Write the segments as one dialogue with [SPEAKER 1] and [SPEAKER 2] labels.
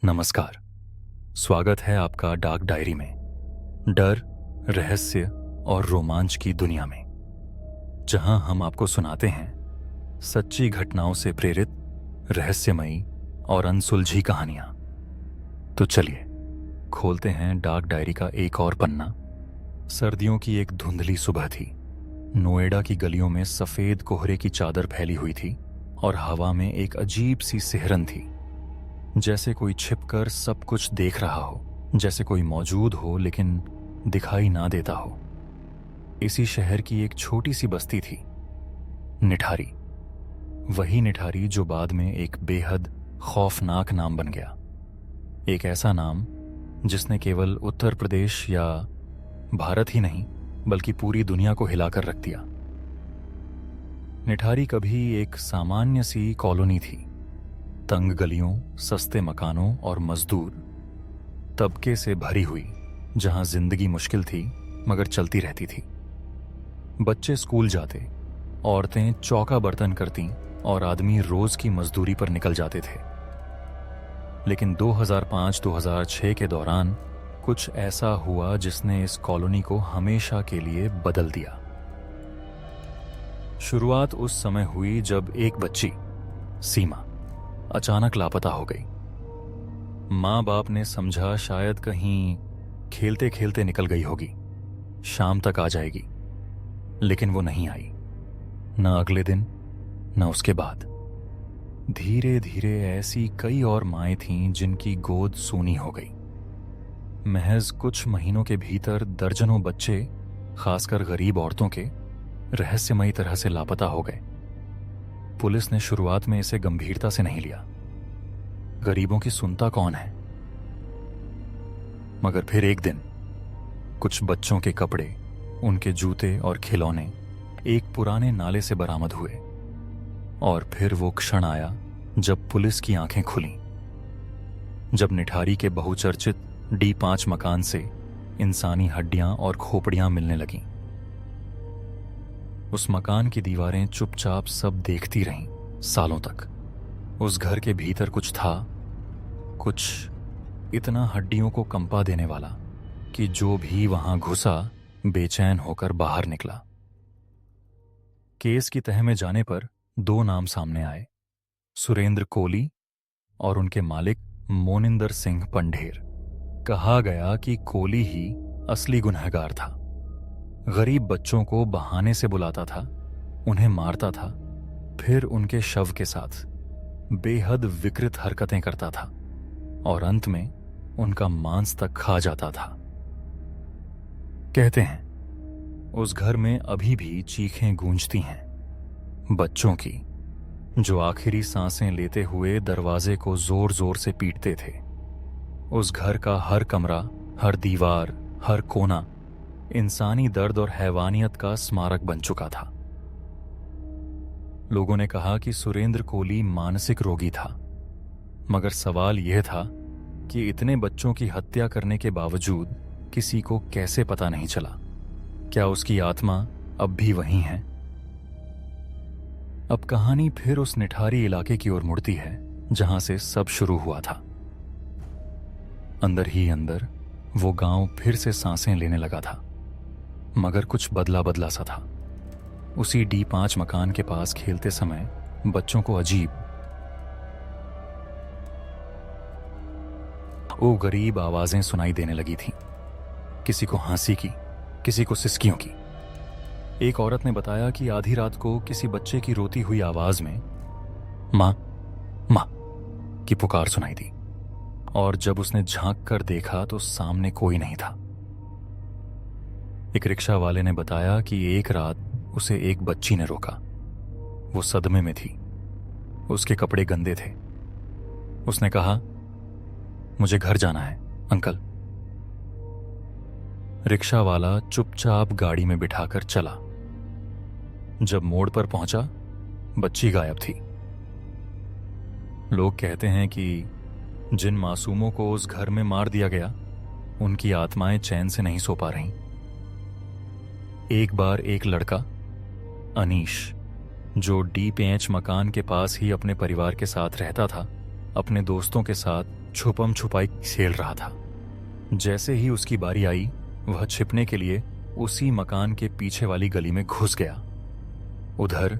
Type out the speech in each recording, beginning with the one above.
[SPEAKER 1] नमस्कार। स्वागत है आपका डार्क डायरी में, डर, रहस्य और रोमांच की दुनिया में, जहां हम आपको सुनाते हैं सच्ची घटनाओं से प्रेरित रहस्यमयी और अनसुलझी कहानियां। तो चलिए खोलते हैं डार्क डायरी का एक और पन्ना। सर्दियों की एक धुंधली सुबह थी। नोएडा की गलियों में सफेद कोहरे की चादर फैली हुई थी और हवा में एक अजीब सी सिहरन थी, जैसे कोई छिपकर सब कुछ देख रहा हो, जैसे कोई मौजूद हो लेकिन दिखाई ना देता हो। इसी शहर की एक छोटी सी बस्ती थी, निठारी। वही निठारी जो बाद में एक बेहद खौफनाक नाम बन गया। एक ऐसा नाम जिसने केवल उत्तर प्रदेश या भारत ही नहीं बल्कि पूरी दुनिया को हिलाकर रख दिया। निठारी कभी एक सामान्य सी कॉलोनी थी, तंग गलियों, सस्ते मकानों और मजदूर तबके से भरी हुई, जहां जिंदगी मुश्किल थी मगर चलती रहती थी। बच्चे स्कूल जाते, औरतें चौका बर्तन करती और आदमी रोज की मजदूरी पर निकल जाते थे। लेकिन 2005-2006 के दौरान कुछ ऐसा हुआ जिसने इस कॉलोनी को हमेशा के लिए बदल दिया। शुरुआत उस समय हुई जब एक बच्ची, सीमा, अचानक लापता हो गई। माँ बाप ने समझा शायद कहीं खेलते खेलते निकल गई होगी, शाम तक आ जाएगी। लेकिन वो नहीं आई, न अगले दिन न उसके बाद। धीरे धीरे ऐसी कई और माएं थीं जिनकी गोद सूनी हो गई। महज कुछ महीनों के भीतर दर्जनों बच्चे, खासकर गरीब औरतों के, रहस्यमयी तरह से लापता हो गए। पुलिस ने शुरुआत में इसे गंभीरता से नहीं लिया। गरीबों की सुनता कौन है? मगर फिर एक दिन कुछ बच्चों के कपड़े, उनके जूते और खिलौने एक पुराने नाले से बरामद हुए। और फिर वो क्षण आया जब पुलिस की आंखें खुलीं, जब निठारी के बहुचर्चित D5 मकान से इंसानी हड्डियां और खोपड़ियां मिलने लगीं। उस मकान की दीवारें चुपचाप सब देखती रहीं सालों तक। उस घर के भीतर कुछ था, कुछ इतना हड्डियों को कंपा देने वाला कि जो भी वहां घुसा बेचैन होकर बाहर निकला। केस की तह में जाने पर दो नाम सामने आए, सुरेंद्र कोली और उनके मालिक मोनिंदर सिंह पंढेर। कहा गया कि कोली ही असली गुनहगार था। गरीब बच्चों को बहाने से बुलाता था, उन्हें मारता था, फिर उनके शव के साथ बेहद विकृत हरकतें करता था और अंत में उनका मांस तक खा जाता था। कहते हैं उस घर में अभी भी चीखें गूंजती हैं, बच्चों की, जो आखिरी सांसें लेते हुए दरवाजे को जोर जोर से पीटते थे। उस घर का हर कमरा, हर दीवार, हर कोना इंसानी दर्द और हैवानियत का स्मारक बन चुका था। लोगों ने कहा कि सुरेंद्र कोली मानसिक रोगी था, मगर सवाल यह था कि इतने बच्चों की हत्या करने के बावजूद किसी को कैसे पता नहीं चला? क्या उसकी आत्मा अब भी वहीं है? अब कहानी फिर उस निठारी इलाके की ओर मुड़ती है जहां से सब शुरू हुआ था। अंदर ही अंदर वो गांव फिर से सांसें लेने लगा था, मगर कुछ बदला बदला सा था। उसी D5 मकान के पास खेलते समय बच्चों को अजीब, वो गरीब आवाजें सुनाई देने लगी थीं। किसी को हंसी की, किसी को सिसकियों की। एक औरत ने बताया कि आधी रात को किसी बच्चे की रोती हुई आवाज में मां मां की पुकार सुनाई दी, और जब उसने झांक कर देखा तो सामने कोई नहीं था। एक रिक्शा वाले ने बताया कि एक रात उसे एक बच्ची ने रोका। वो सदमे में थी, उसके कपड़े गंदे थे। उसने कहा, मुझे घर जाना है अंकल। रिक्शा वाला चुपचाप गाड़ी में बिठाकर चला। जब मोड़ पर पहुंचा, बच्ची गायब थी। लोग कहते हैं कि जिन मासूमों को उस घर में मार दिया गया, उनकी आत्माएं चैन से नहीं सो पा रहीं। एक बार एक लड़का, अनीश, जो D5 मकान के पास ही अपने परिवार के साथ रहता था, अपने दोस्तों के साथ छुपम छुपाई खेल रहा था। जैसे ही उसकी बारी आई, वह छिपने के लिए उसी मकान के पीछे वाली गली में घुस गया। उधर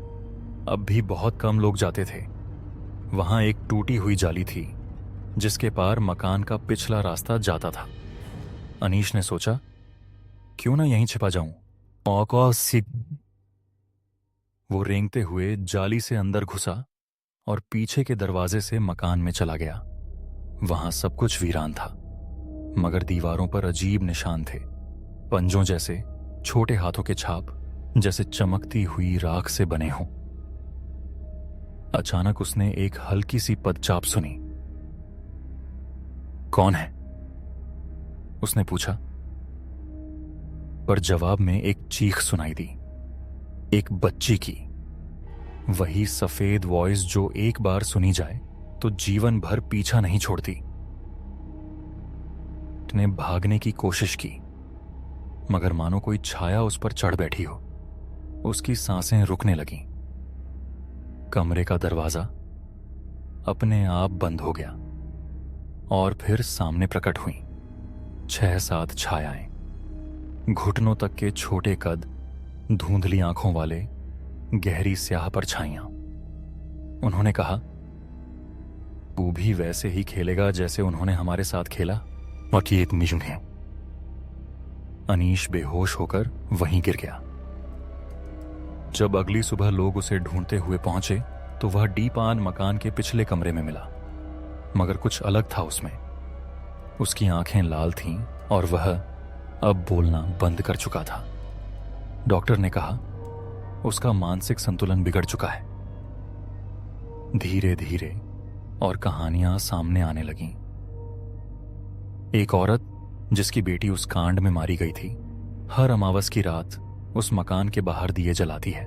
[SPEAKER 1] अब भी बहुत कम लोग जाते थे। वहां एक टूटी हुई जाली थी जिसके पार मकान का पिछला रास्ता जाता था। अनीश ने सोचा, क्यों ना यहीं छिपा जाऊं। वो रेंगते हुए जाली से अंदर घुसा और पीछे के दरवाजे से मकान में चला गया। वहां सब कुछ वीरान था, मगर दीवारों पर अजीब निशान थे, पंजों जैसे, छोटे हाथों के छाप जैसे चमकती हुई राख से बने हों। अचानक उसने एक हल्की सी पदचाप सुनी। कौन है? उसने पूछा, पर जवाब में एक चीख सुनाई दी, एक बच्ची की। वही सफेद वॉइस जो एक बार सुनी जाए तो जीवन भर पीछा नहीं छोड़ती। उसने भागने की कोशिश की, मगर मानो कोई छाया उस पर चढ़ बैठी हो। उसकी सांसें रुकने लगीं। कमरे का दरवाजा अपने आप बंद हो गया और फिर सामने प्रकट हुई 6-7 छायाएं, घुटनों तक के छोटे कद, धुंधली आंखों वाले, गहरी स्याह परछाइयां। उन्होंने कहा, तू भी वैसे ही खेलेगा जैसे उन्होंने हमारे साथ खेला? है। अनीश बेहोश होकर वहीं गिर गया। जब अगली सुबह लोग उसे ढूंढते हुए पहुंचे तो वह डीपान मकान के पिछले कमरे में मिला, मगर कुछ अलग था उसमें। उसकी आंखें लाल थीं और वह अब बोलना बंद कर चुका था। डॉक्टर ने कहा, उसका मानसिक संतुलन बिगड़ चुका है। धीरे धीरे और कहानियां सामने आने लगीं। एक औरत जिसकी बेटी उस कांड में मारी गई थी, हर अमावस की रात उस मकान के बाहर दिए जलाती है।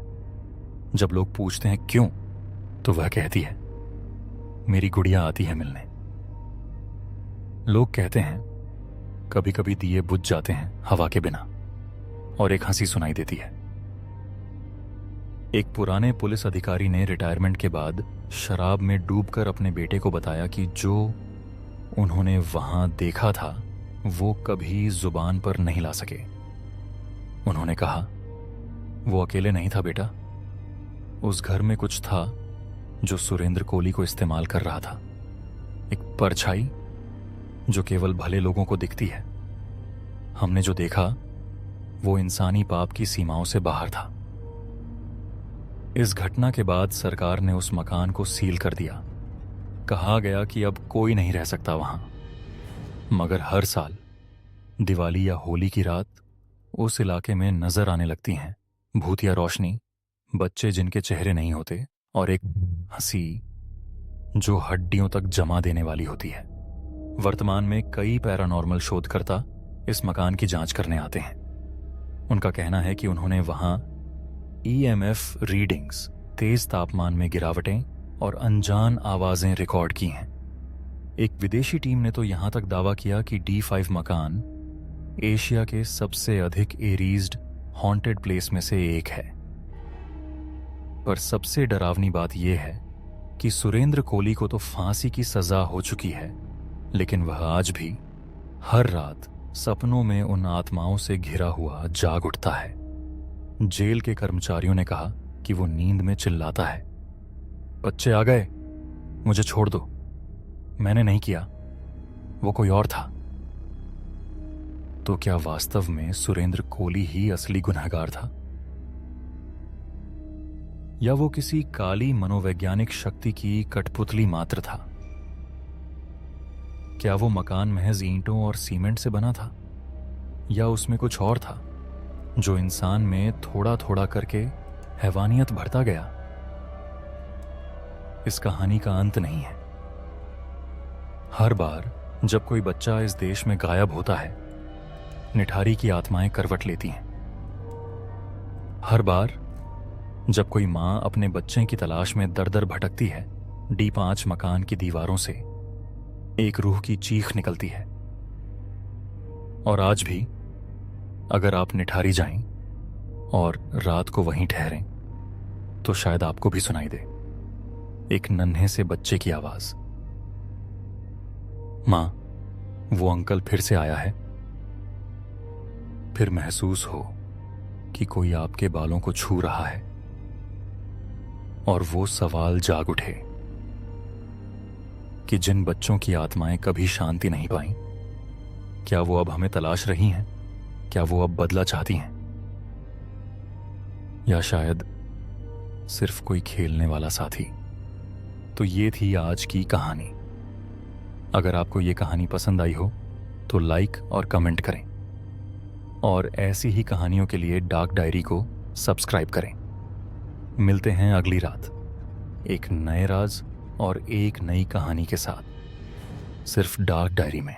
[SPEAKER 1] जब लोग पूछते हैं क्यों, तो वह कहती है, मेरी गुड़िया आती है मिलने। लोग कहते हैं कभी कभी दिए बुझ जाते हैं हवा के बिना, और एक हंसी सुनाई देती है। एक पुराने पुलिस अधिकारी ने रिटायरमेंट के बाद शराब में डूबकर अपने बेटे को बताया कि जो उन्होंने वहां देखा था वो कभी जुबान पर नहीं ला सके। उन्होंने कहा, वो अकेले नहीं था बेटा, उस घर में कुछ था जो सुरेंद्र कोली को इस्तेमाल कर रहा था। एक परछाई जो केवल भले लोगों को दिखती है। हमने जो देखा वो इंसानी पाप की सीमाओं से बाहर था। इस घटना के बाद सरकार ने उस मकान को सील कर दिया। कहा गया कि अब कोई नहीं रह सकता वहां। मगर हर साल दिवाली या होली की रात उस इलाके में नजर आने लगती हैं भूतिया रोशनी, बच्चे जिनके चेहरे नहीं होते, और एक हंसी जो हड्डियों तक जमा देने वाली होती है। वर्तमान में कई पैरानॉर्मल शोधकर्ता इस मकान की जांच करने आते हैं। उनका कहना है कि उन्होंने वहां EMF रीडिंग्स, तेज तापमान में गिरावटें और अनजान आवाजें रिकॉर्ड की हैं। एक विदेशी टीम ने तो यहां तक दावा किया कि D5 मकान एशिया के सबसे अधिक एरीज्ड हॉन्टेड प्लेस में से एक है। पर सबसे डरावनी बात यह है कि सुरेंद्र कोली को तो फांसी की सजा हो चुकी है, लेकिन वह आज भी हर रात सपनों में उन आत्माओं से घिरा हुआ जाग उठता है। जेल के कर्मचारियों ने कहा कि वो नींद में चिल्लाता है, बच्चे आ गए, मुझे छोड़ दो, मैंने नहीं किया, वो कोई और था। तो क्या वास्तव में सुरेंद्र कोली ही असली गुनहगार था, या वो किसी काली मनोवैज्ञानिक शक्ति की कठपुतली मात्र था? क्या वो मकान महज ईंटों और सीमेंट से बना था, या उसमें कुछ और था जो इंसान में थोड़ा थोड़ा करके हैवानियत भरता गया? इस कहानी का अंत नहीं है। हर बार जब कोई बच्चा इस देश में गायब होता है, निठारी की आत्माएं करवट लेती हैं। हर बार जब कोई मां अपने बच्चे की तलाश में दर दर भटकती है, D5 मकान की दीवारों से एक रूह की चीख निकलती है। और आज भी अगर आप निठारी जाएं और रात को वहीं ठहरें, तो शायद आपको भी सुनाई दे एक नन्हे से बच्चे की आवाज। माँ, वो अंकल फिर से आया है। फिर महसूस हो कि कोई आपके बालों को छू रहा है और वो सवाल जाग उठे कि जिन बच्चों की आत्माएं कभी शांति नहीं पाईं, क्या वो अब हमें तलाश रही हैं? क्या वो अब बदला चाहती हैं? या शायद सिर्फ कोई खेलने वाला साथी? तो ये थी आज की कहानी। अगर आपको ये कहानी पसंद आई हो तो लाइक और कमेंट करें, और ऐसी ही कहानियों के लिए डार्क डायरी को सब्सक्राइब करें। मिलते हैं अगली रात एक नए राज और एक नई कहानी के साथ, सिर्फ डार्क डायरी में।